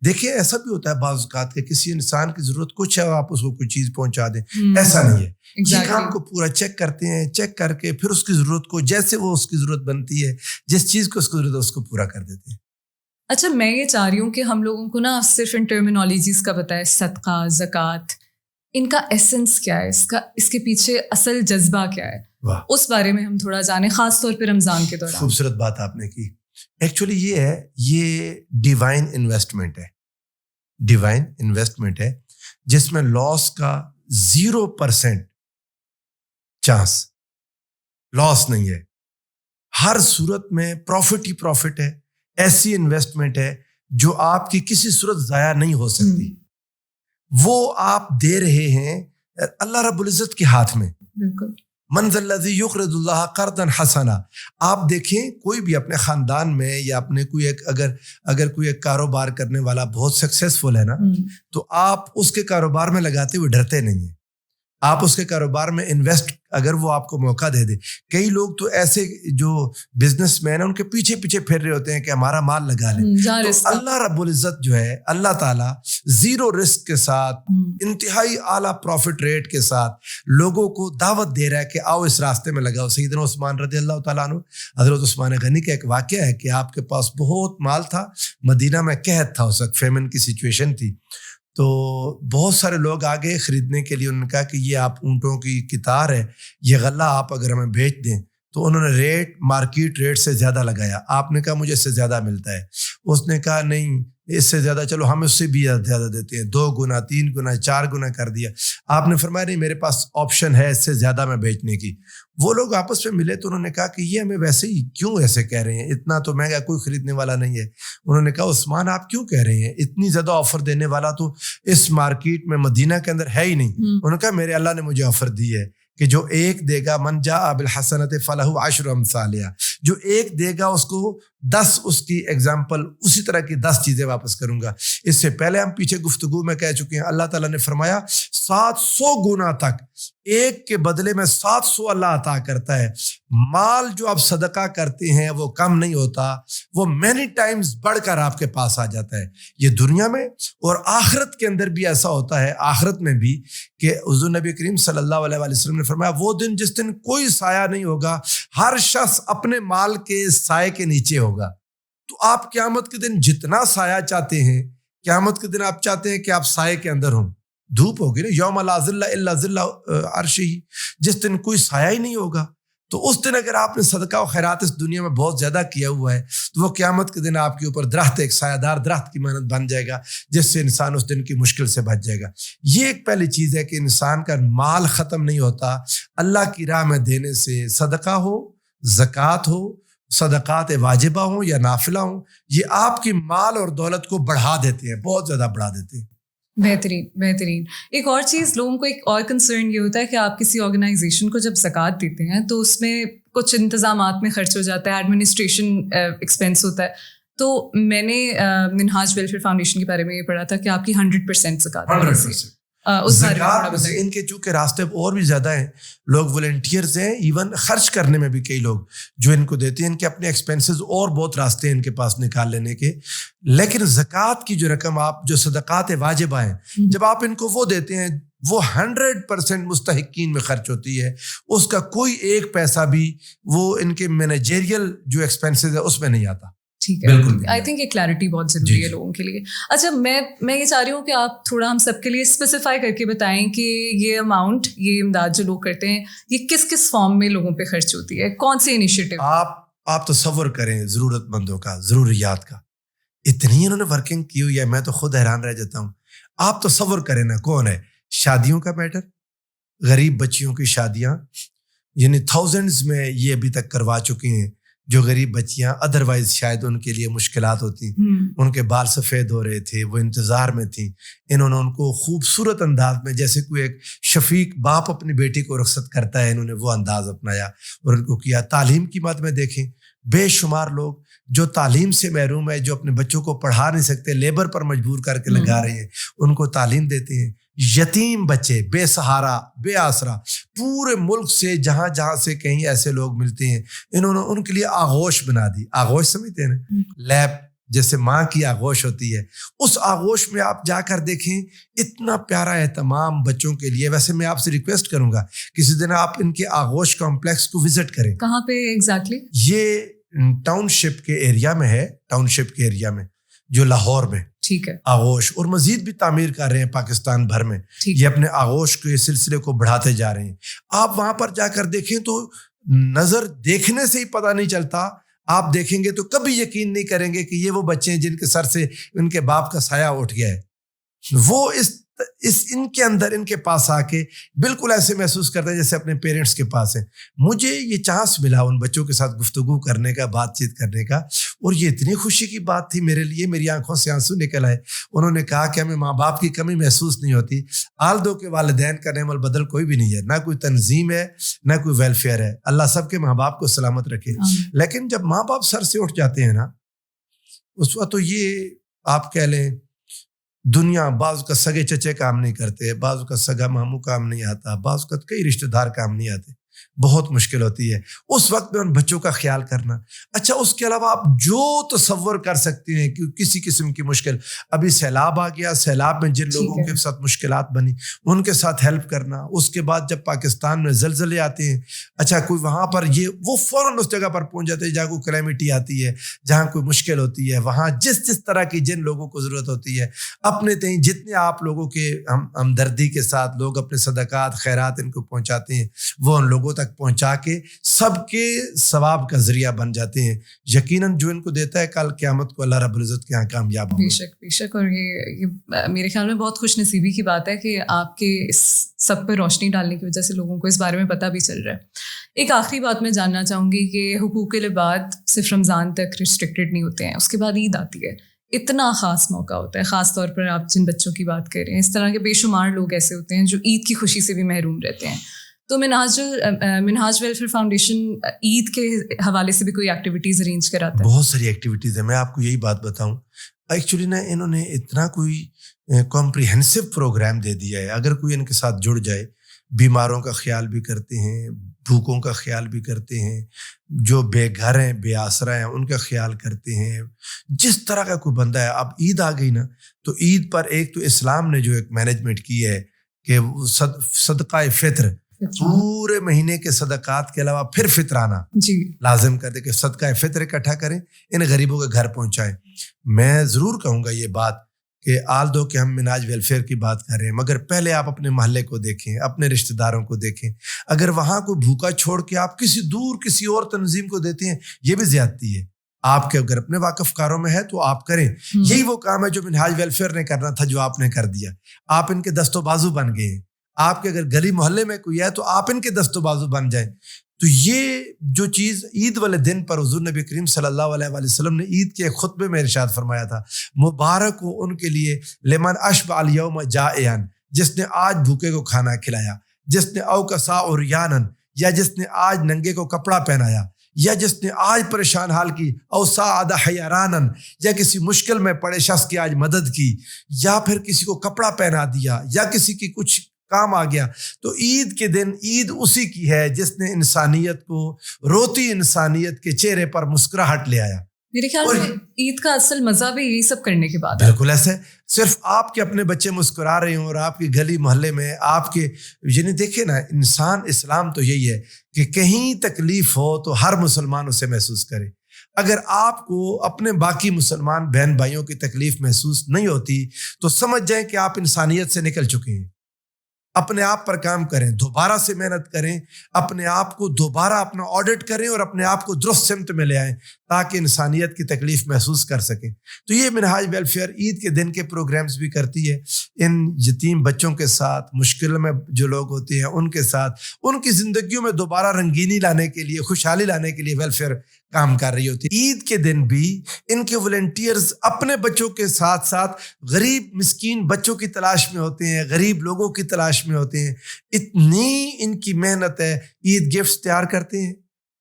دیکھیے ایسا بھی ہوتا ہے بعض اوقات کہ کسی انسان کی ضرورت کچھ ہے، آپ اس کو کوئی چیز پہنچا دیں، ایسا نہیں ہے، یہ کام کو پورا چیک کرتے ہیں، چیک کر کے پھر اس کی ضرورت کو جیسے وہ اس کی ضرورت بنتی ہے، جس چیز کو اس کی ضرورت ہے اس کو پورا کر دیتے ہیں۔ اچھا، میں یہ چاہ رہی ہوں کہ ہم لوگوں کو نا صرف ان ٹرمینالوجیز کا پتہ ہے، صدقہ، زکوٰۃ، ان کا ایسنس کیا ہے، اس کے پیچھے اصل جذبہ کیا ہے، اس بارے میں ہم تھوڑا جانیں، خاص طور پہ رمضان کے دوران۔ خوبصورت بات آپ نے کی۔ ایکچولی یہ ڈیوائن انویسٹمنٹ ہے جس میں لاس کا 0% چانس، لاس نہیں ہے، ہر صورت میں پروفٹ ہی پروفٹ ہے۔ ایسی انویسٹمنٹ ہے جو آپ کی کسی صورت ضائع نہیں ہو سکتی، وہ آپ دے رہے ہیں اللہ رب العزت کے ہاتھ میں۔ بالکل، من ذا الذی یقرض اللہ قرضا حسنا۔ آپ دیکھیں کوئی بھی اپنے خاندان میں یا اپنے کوئی ایک اگر کوئی ایک کاروبار کرنے والا بہت سکسیسفل ہے نا، تو آپ اس کے کاروبار میں لگاتے ہوئے ڈرتے نہیں ہیں، آپ اس کے کاروبار میں انویسٹ اگر وہ آپ کو موقع دے دے۔ کئی لوگ تو ایسے جو بزنس مین ہیں ان کے پیچھے پھر رہے ہوتے ہیں کہ ہمارا مال لگا لیں، تو اللہ رب العزت جو ہے، اللہ تعالیٰ 0 رسک کے ساتھ، انتہائی اعلیٰ پروفٹ ریٹ کے ساتھ لوگوں کو دعوت دے رہا ہے کہ آؤ اس راستے میں لگاؤ۔ سیدنا عثمان رضی اللہ تعالیٰ عنہ، حضرت عثمان غنی کا ایک واقعہ ہے کہ آپ کے پاس بہت مال تھا، مدینہ میں قحط تھا، اس وقت فیمن کی سچویشن تھی، تو بہت سارے لوگ آ گئے خریدنے کے لیے۔ انہوں نے کہا کہ یہ آپ اونٹوں کی قطار ہے، یہ غلہ آپ اگر ہمیں بیچ دیں، تو انہوں نے ریٹ مارکیٹ ریٹ سے زیادہ لگایا۔ آپ نے کہا مجھے اس سے زیادہ ملتا ہے، اس نے کہا نہیں اس سے زیادہ، چلو ہم اس سے بھی زیادہ دیتے ہیں، 2 گنا 3 گنا 4 گنا کر دیا۔ آپ نے فرمایا نہیں میرے پاس آپشن ہے اس سے زیادہ میں بیچنے کی۔ وہ لوگ آپس میں ملے تو انہوں نے کہا کہ یہ ہمیں ویسے ہی کیوں ایسے کہہ رہے ہیں، اتنا تو مہنگا کوئی خریدنے والا نہیں ہے۔ انہوں نے کہا عثمان آپ کیوں کہہ رہے ہیں، اتنی زیادہ آفر دینے والا تو اس مارکیٹ میں مدینہ کے اندر ہے ہی نہیں۔ انہوں نے کہا میرے اللہ نے مجھے آفر دی ہے کہ جو ایک دے گا، من جاء بالحسنۃ فلہ 10 امثالہا، جو ایک دے گا اس کو 10 اس کی ایگزامپل اسی طرح کی 10 چیزیں واپس کروں گا۔ اس سے پہلے ہم پیچھے گفتگو میں کہہ چکے ہیں، اللہ تعالیٰ نے فرمایا 700 گنا تک ایک کے بدلے میں 700 اللہ عطا کرتا ہے۔ مال جو آپ صدقہ کرتے ہیں وہ کم نہیں ہوتا، وہ مینی ٹائمز بڑھ کر آپ کے پاس آ جاتا ہے۔ یہ دنیا میں اور آخرت کے اندر بھی ایسا ہوتا ہے، آخرت میں بھی، کہ حضور نبی کریم صلی اللہ علیہ وسلم نے فرمایا وہ دن جس دن کوئی سایہ نہیں ہوگا، ہر شخص اپنے مال کے سائے کے نیچے ہوگا۔ تو آپ قیامت کے دن جتنا سایہ چاہتے ہیں، قیامت کے دن آپ چاہتے ہیں کہ آپ سائے کے اندر ہوں، دھوپ ہوگی نا، یوم لا ظل الا ظل عرشہ، جس دن کوئی سایہ ہی نہیں ہوگا، تو اس دن اگر آپ نے صدقہ و خیرات اس دنیا میں بہت زیادہ کیا ہوا ہے تو وہ قیامت کے دن آپ کے اوپر درخت، ایک سایہ دار درخت کی مانند بن جائے گا، جس سے انسان اس دن کی مشکل سے بچ جائے گا۔ یہ ایک پہلی چیز ہے کہ انسان کا مال ختم نہیں ہوتا اللہ کی راہ میں دینے سے، صدقہ ہو، زکوٰۃ ہو، صدقات واجبہ ہوں یا نافلہ ہوں، یہ آپ کی مال اور دولت کو بڑھا دیتے ہیں، بہت زیادہ بڑھا دیتے ہیں۔ بہترین۔ ایک اور چیز، لوگوں کو ایک اور کنسرن یہ ہوتا ہے کہ آپ کسی آرگنائزیشن کو جب زکوٰۃ دیتے ہیں تو اس میں کچھ انتظامات میں خرچ ہو جاتا ہے، ایڈمنسٹریشن ایکسپینس ہوتا ہے۔ تو میں نے منہاج ویلفیئر فاؤنڈیشن کے بارے میں یہ پڑھا تھا کہ آپ کی 100% زکوٰۃ 100%۔ اس بارے میں تھوڑا زکوٰۃ بتائیں. ان کے چونکہ راستے اور بھی زیادہ ہیں, لوگ والنٹیئرز ہیں, ایون خرچ کرنے میں بھی کئی لوگ جو ان کو دیتے ہیں, ان کے اپنے ایکسپینسز اور بہت راستے ہیں ان کے پاس نکال لینے کے. لیکن زکوٰۃ کی جو رقم آپ جو صدقات واجبہ ہیں جب آپ ان کو وہ دیتے ہیں وہ 100% مستحقین میں خرچ ہوتی ہے, اس کا کوئی ایک پیسہ بھی وہ ان کے مینیجریل جو ایکسپینسز ہے اس میں نہیں آتا. ٹھیک ہے, آئی تھنک یہ کلیئرٹی بہت ضروری ہے لوگوں کے لیے. اچھا, میں یہ چاہ رہی ہوں کہ آپ تھوڑا ہم سب کے لیے اسپیسیفائی کر کے بتائیں کہ یہ اماؤنٹ, یہ امداد جو لوگ کرتے ہیں, یہ کس کس فارم میں لوگوں پہ خرچ ہوتی ہے, کون سے انیشیٹو. آپ تصور کریں ضرورت مندوں کا, ضروریات کا, اتنی انہوں نے ورکنگ کی ہوئی ہے, میں تو خود حیران رہ جاتا ہوں. آپ تصور کریں نا, کون ہے, شادیوں کا میٹر, غریب بچیوں کی شادیاں, یعنی تھاؤزنڈز میں یہ ابھی تک کروا چکی ہیں, جو غریب بچیاں ادروائز شاید ان کے لیے مشکلات ہوتی, ان کے بال سفید ہو رہے تھے, وہ انتظار میں تھیں, انہوں نے ان کو خوبصورت انداز میں, جیسے کوئی ایک شفیق باپ اپنی بیٹی کو رخصت کرتا ہے, انہوں نے وہ انداز اپنایا اور ان کو کیا. تعلیم کی بات میں دیکھیں, بے شمار لوگ جو تعلیم سے محروم ہے, جو اپنے بچوں کو پڑھا نہیں سکتے, لیبر پر مجبور کر کے لگا رہے ہیں, ان کو تعلیم دیتے ہیں. یتیم بچے, بے سہارا, بے آسرا, پورے ملک سے جہاں جہاں سے کہیں ایسے لوگ ملتے ہیں, انہوں نے ان کے لیے آغوش بنا دی. آغوش سمجھتے ہیں نا, لیب جیسے ماں کی آغوش ہوتی ہے, اس آغوش میں آپ جا کر دیکھیں, اتنا پیارا اہتمام بچوں کے لیے. ویسے میں آپ سے ریکویسٹ کروں گا کسی دن آپ ان کے آغوش کمپلیکس کو وزٹ کریں. کہاں پہ ایگزیکٹلی؟ یہ ٹاؤن شپ کے ایریا میں ہے, ٹاؤن شپ کے ایریا میں جو لاہور میں. ٹھیک ہے. آغوش, اور مزید بھی تعمیر کر رہے ہیں پاکستان بھر میں, یہ اپنے آغوش کے سلسلے کو بڑھاتے جا رہے ہیں. آپ وہاں پر جا کر دیکھیں تو نظر دیکھنے سے ہی پتہ نہیں چلتا, آپ دیکھیں گے تو کبھی یقین نہیں کریں گے کہ یہ وہ بچے ہیں جن کے سر سے ان کے باپ کا سایہ اٹھ گیا ہے. وہ ان کے اندر, ان کے پاس آ کے بالکل ایسے محسوس کرتے ہیں جیسے اپنے پیرنٹس کے پاس ہیں. مجھے یہ چانس ملا ان بچوں کے ساتھ گفتگو کرنے کا, بات چیت کرنے کا, اور یہ اتنی خوشی کی بات تھی میرے لیے, میری آنکھوں سے آنسو نکل آئے. انہوں نے کہا کہ ہمیں ماں باپ کی کمی محسوس نہیں ہوتی, آلدو کے والدین کا نعم البدل کوئی بھی نہیں ہے, نہ کوئی تنظیم ہے نہ کوئی ویلفیئر ہے, اللہ سب کے ماں باپ کو سلامت رکھے. لیکن جب ماں باپ سر سے اٹھ جاتے ہیں نا, اس وقت تو یہ آپ کہہ لیں دنیا, بعض کا سگے چچے کام نہیں کرتے, بعض کا سگا ماموں کام نہیں آتا, بعض کا کئی رشتہ دار کام نہیں آتے, بہت مشکل ہوتی ہے اس وقت میں ان بچوں کا خیال کرنا. اچھا, اس کے علاوہ آپ جو تصور کر سکتے ہیں کہ کسی قسم کی مشکل, ابھی سیلاب آ گیا, سیلاب میں جن لوگوں کے ساتھ مشکلات بنی ان کے ساتھ ہیلپ کرنا. اس کے بعد جب پاکستان میں زلزلے آتے ہیں, اچھا کوئی وہاں پر وہ فوراً اس جگہ پر پہنچ جاتے ہیں جہاں کوئی کلیمٹی آتی ہے, جہاں کوئی مشکل ہوتی ہے, وہاں جس طرح کی جن لوگوں کو ضرورت ہوتی ہے, اپنے تئیں جتنے آپ لوگوں کے ہمدردی کے ساتھ لوگ اپنے صدقات خیرات ان کو پہنچاتے ہیں, وہ ان لوگوں تک پہنچا کے سب کے ثواب کا ذریعہ بن جاتے ہیں. یقیناً جو ان کو دیتا ہے کل قیامت کو اللہ رب العزت کے یہاں کامیاب ہوگا. بے شک. اور یہ میرے خیال میں بہت خوش نصیبی کی بات ہے کہ آپ کے اس سب پہ روشنی ڈالنے کی وجہ سے لوگوں کو اس بارے میں پتہ بھی چل رہا ہے. ایک آخری بات میں جاننا چاہوں گی کہ حقوق العباد صرف رمضان تک ریسٹرکٹیڈ نہیں ہوتے ہیں, اس کے بعد عید آتی ہے, اتنا خاص موقع ہوتا ہے, خاص طور پر آپ جن بچوں کی بات کر رہے ہیں, اس طرح کے بے شمار لوگ ایسے ہوتے ہیں جو عید کی خوشی سے بھی محروم رہتے ہیں. تو منہاج ویلفیئر فاؤنڈیشن عید کے حوالے سے بھی کوئی ایکٹیویٹیز ارینج کراتا ہے؟ بہت ساری ایکٹیویٹیز ہیں. میں آپ کو یہی بات بتاؤں, ایکچولی نا انہوں نے اتنا کوئی کمپریہنسو پروگرام دے دیا ہے, اگر کوئی ان کے ساتھ جڑ جائے, بیماروں کا خیال بھی کرتے ہیں, بھوکوں کا خیال بھی کرتے ہیں, جو بے گھر ہیں بے آسرا ہیں ان کا خیال کرتے ہیں, جس طرح کا کوئی بندہ ہے. اب عید آ گئی نا, تو عید پر ایک تو اسلام نے جو ایک مینجمنٹ کی ہے کہ صدقہ فطر, پورے مہینے کے صدقات کے علاوہ پھر فطرانہ لازم کر دے کہ صدقہ فطر اکٹھا کریں, ان غریبوں کے گھر پہنچائیں. میں ضرور کہوں گا یہ بات کہ آل دو کہ ہم منہاج ویلفیئر کی بات کر رہے ہیں, مگر پہلے آپ اپنے محلے کو دیکھیں, اپنے رشتہ داروں کو دیکھیں. اگر وہاں کوئی بھوکا چھوڑ کے آپ کسی اور تنظیم کو دیتے ہیں, یہ بھی زیادتی ہے. آپ کے اگر اپنے واقف کاروں میں ہے تو آپ کریں. یہی وہ کام ہے جو منہاج ویلفیئر نے کرنا تھا, جو آپ نے کر دیا. آپ ان کے دست و بازو بن گئے ہیں. آپ کے اگر گلی محلے میں کوئی ہے تو آپ ان کے دست و بازو بن جائیں. تو یہ جو چیز عید والے دن پر حضور نبی کریم صلی اللہ علیہ وآلہ وسلم نے عید کے خطبے میں ارشاد فرمایا تھا, مبارک ہو ان کے لیے لمن اشبع الیوم جائعا, جس نے آج بھوکے کو کھانا کھلایا, جس نے او کسا عریانا, یا جس نے آج ننگے کو کپڑا پہنایا, یا جس نے آج پریشان حال کی، او ساعد حیرانن، یا کسی مشکل میں پڑے شخص کی آج مدد کی، یا پھر کسی کو کپڑا پہنا دیا، یا کسی کی کچھ کام آ گیا، تو عید کے دن عید اسی کی ہے جس نے انسانیت کو، روتی انسانیت کے چہرے پر مسکراہٹ لے آیا۔ میرے خیال میں عید کا اصل مزہ بھی یہی سب کرنے کے بعد ہے۔ بالکل ایسے، صرف آپ کے اپنے بچے مسکرا رہے ہوں اور آپ کی گلی محلے میں آپ کے، یعنی دیکھیں نا، انسان اسلام تو یہی ہے کہ کہیں تکلیف ہو تو ہر مسلمان اسے محسوس کرے۔ اگر آپ کو اپنے باقی مسلمان بہن بھائیوں کی تکلیف محسوس نہیں ہوتی تو سمجھ جائیں کہ آپ انسانیت سے نکل چکے ہیں۔ اپنے آپ پر کام کریں، دوبارہ سے محنت کریں، اپنے آپ کو دوبارہ اپنا آڈٹ کریں اور اپنے آپ کو درست سمت میں لے آئیں تاکہ انسانیت کی تکلیف محسوس کر سکیں۔ تو یہ منہاج ویلفیئر عید کے دن کے پروگرامز بھی کرتی ہے، ان یتیم بچوں کے ساتھ، مشکل میں جو لوگ ہوتے ہیں ان کے ساتھ، ان کی زندگیوں میں دوبارہ رنگینی لانے کے لیے، خوشحالی لانے کے لیے ویلفیئر کام کر رہی ہوتی ہے۔ عید کے دن بھی ان کے والنٹیئرز اپنے بچوں کے ساتھ ساتھ غریب مسکین بچوں کی تلاش میں ہوتے ہیں، غریب لوگوں کی تلاش میں ہوتے ہیں۔ اتنی ان کی محنت ہے، عید گفٹس تیار کرتے ہیں،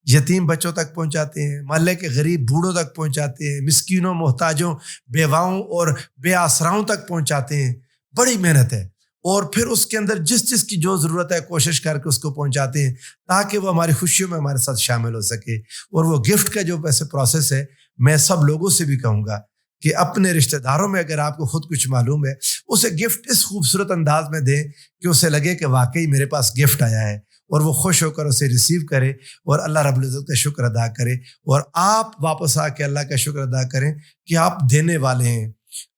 یتیم بچوں تک پہنچاتے ہیں، محلے کے غریب بوڑھوں تک پہنچاتے ہیں، مسکینوں، محتاجوں، بیواؤں اور بے آسراؤں تک پہنچاتے ہیں۔ بڑی محنت ہے، اور پھر اس کے اندر جس کی جو ضرورت ہے کوشش کر کے اس کو پہنچاتے ہیں تاکہ وہ ہماری خوشیوں میں ہمارے ساتھ شامل ہو سکے۔ اور وہ گفٹ کا جو ویسے پروسیس ہے، میں سب لوگوں سے بھی کہوں گا کہ اپنے رشتہ داروں میں اگر آپ کو خود کچھ معلوم ہے، اسے گفٹ اس خوبصورت انداز میں دیں کہ اسے لگے کہ واقعی میرے پاس گفٹ آیا ہے، اور وہ خوش ہو کر اسے ریسیو کرے اور اللہ رب العزت کا شکر ادا کرے، اور آپ واپس آ کے اللہ کا شکر ادا کریں کہ آپ دینے والے ہیں۔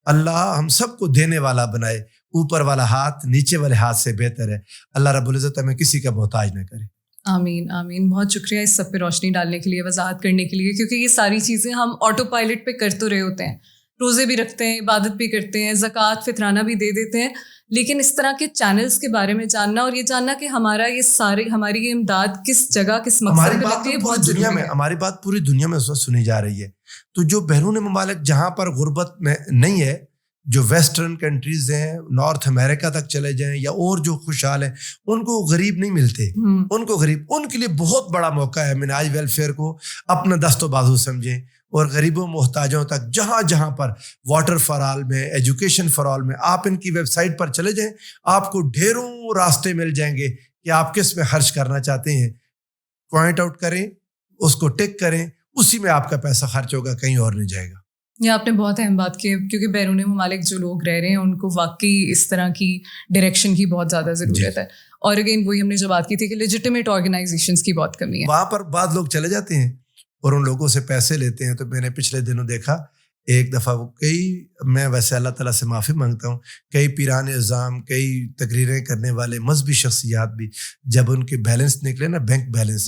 اللہ ہم سب کو دینے والا بنائے، اوپر والا ہاتھ نیچے والے ہاتھ سے بہتر ہے۔ اللہ رب العزت ہمیں کسی کا محتاج نہ کرے۔ آمین آمین۔ بہت شکریہ اس سب پہ روشنی ڈالنے کے لیے، وضاحت کرنے کے لیے، کیونکہ یہ ساری چیزیں ہم آٹو پائلٹ پہ کر تو رہے ہوتے ہیں، روزے بھی رکھتے ہیں، عبادت بھی کرتے ہیں، زکوٰۃ فطرانہ بھی دے دیتے ہیں، لیکن اس طرح کے چینلز کے بارے میں جاننا اور یہ جاننا کہ ہمارا یہ سارے، ہماری یہ امداد کس جگہ، کس مقصد پہ لگتی ہے، بہت ضروری ہے۔ ہماری بات پوری دنیا میں اس وقت سنی جا رہی ہے۔ تو جو بیرون ممالک جہاں پر غربت میں نہیں ہے، جو ویسٹرن کنٹریز ہیں، نارتھ امریکہ تک چلے جائیں یا اور جو خوشحال ہیں، ان کو غریب نہیں ملتے، ان کو غریب، ان کے لیے بہت بڑا موقع ہے منہاج ویلفیئر کو اپنا دست و بازو سمجھیں، اور غریبوں محتاجوں تک جہاں جہاں پر واٹر فار آل میں، ایجوکیشن فار آل میں، آپ ان کی ویب سائٹ پر چلے جائیں، آپ کو ڈھیروں راستے مل جائیں گے کہ آپ کس میں خرچ کرنا چاہتے ہیں، پوائنٹ آؤٹ کریں، اس کو ٹک کریں، اسی میں آپ کا پیسہ خرچ ہوگا، کہیں اور نہیں جائے گا۔ یہ آپ نے بہت اہم بات کی، کیونکہ بیرون ممالک جو لوگ رہ رہے ہیں ان کو واقعی اس طرح کی ڈائریکشن کی بہت زیادہ ضرورت ہے، اور اگین وہی ہم نے جو بات کی تھی کہ لیجیٹیمیٹ آرگنائزیشنز کی بہت کمی ہے۔ وہاں پر بعض لوگ چلے جاتے ہیں اور ان لوگوں سے پیسے لیتے ہیں۔ تو میں نے پچھلے دنوں دیکھا، ایک دفعہ میں ویسے اللہ تعالیٰ سے معافی مانگتا ہوں، کئی پیران اعظام، کئی تقریریں کرنے والے مذہبی شخصیات بھی جب ان کے بیلنس نکلے نا، بینک بیلنس،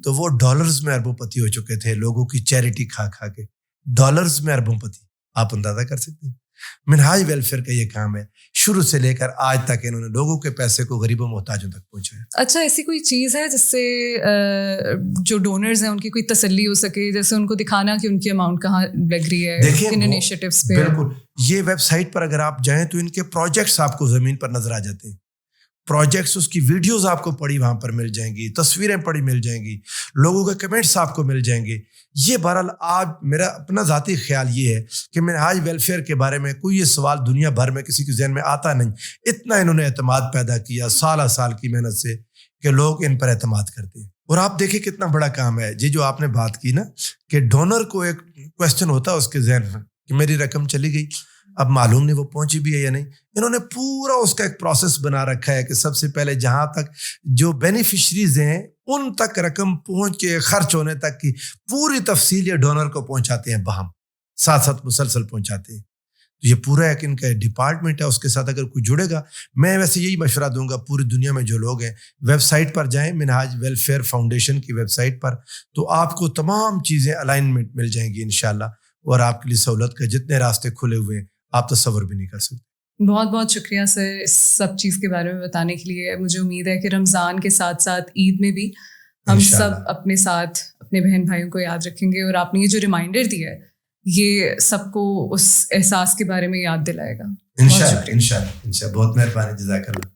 تو وہ ڈالرز میں اربوں پتی ہو چکے تھے، لوگوں کی چیریٹی کھا کھا کے، ڈالرز میں اربوں پتی۔ آپ اندازہ کر سکتے ہیں۔ منہاج ویلفیئر کا یہ کام ہے، شروع سے لے کر آج تک انہوں نے لوگوں کے پیسے کو غریبوں محتاجوں تک پہنچایا۔ اچھا، ایسی کوئی چیز ہے جس سے جو ڈونرز ہیں ان کی کوئی تسلی ہو سکے، جیسے ان کو دکھانا کہ ان کی اماؤنٹ کہاں لگ رہی ہے، کن انیشیٹوز پہ؟ بالکل، یہ ویب سائٹ پر اگر آپ جائیں تو ان کے پروجیکٹس آپ کو زمین پر نظر آ جاتے ہیں، پروجیکٹس، اس کی ویڈیوز آپ کو پڑی وہاں پر مل جائیں گی، تصویریں پڑی مل جائیں گی، لوگوں کے کمنٹس آپ کو مل جائیں گے۔ یہ بہرحال آج میرا اپنا ذاتی خیال یہ ہے کہ منہاج ویلفیئر کے بارے میں کوئی یہ سوال دنیا بھر میں کسی کے ذہن میں آتا نہیں، اتنا انہوں نے اعتماد پیدا کیا سالہ سال کی محنت سے کہ لوگ ان پر اعتماد کرتے ہیں۔ اور آپ دیکھیں کتنا بڑا کام ہے یہ جو آپ نے بات کی نا، کہ ڈونر کو ایک کویسچن ہوتا ہے اس کے ذہن میں کہ میری رقم چلی گئی، اب معلوم نہیں وہ پہنچی بھی ہے یا نہیں۔ انہوں نے پورا اس کا ایک پروسیس بنا رکھا ہے کہ سب سے پہلے جہاں تک جو بینیفیشریز ہیں ان تک رقم پہنچ کے خرچ ہونے تک کی پوری تفصیل یہ ڈونر کو پہنچاتے ہیں، باہم ساتھ ساتھ مسلسل پہنچاتے ہیں۔ تو یہ پورا ایک ان کا ڈپارٹمنٹ ہے، اس کے ساتھ اگر کوئی جڑے گا، میں ویسے یہی مشورہ دوں گا پوری دنیا میں جو لوگ ہیں، ویب سائٹ پر جائیں، منہاج ویلفیئر فاؤنڈیشن کی ویب سائٹ پر، تو آپ کو تمام چیزیں الائنمنٹ مل جائیں گی انشاءاللہ، اور آپ کے لیے سہولت کا جتنے راستے کھلے ہوئے ہیں آپ تصور بھی نہیں کر سکتے۔ بہت بہت شکریہ سر اس سب چیز کے بارے میں بتانے کے لیے۔ مجھے امید ہے کہ رمضان کے ساتھ ساتھ عید میں بھی ہم سب اپنے ساتھ اپنے بہن بھائیوں کو یاد رکھیں گے، اور آپ نے یہ جو ریمائنڈر دیا ہے یہ سب کو اس احساس کے بارے میں یاد دلائے گا۔ انشاءاللہ بہت مہربانی، جزاک اللہ۔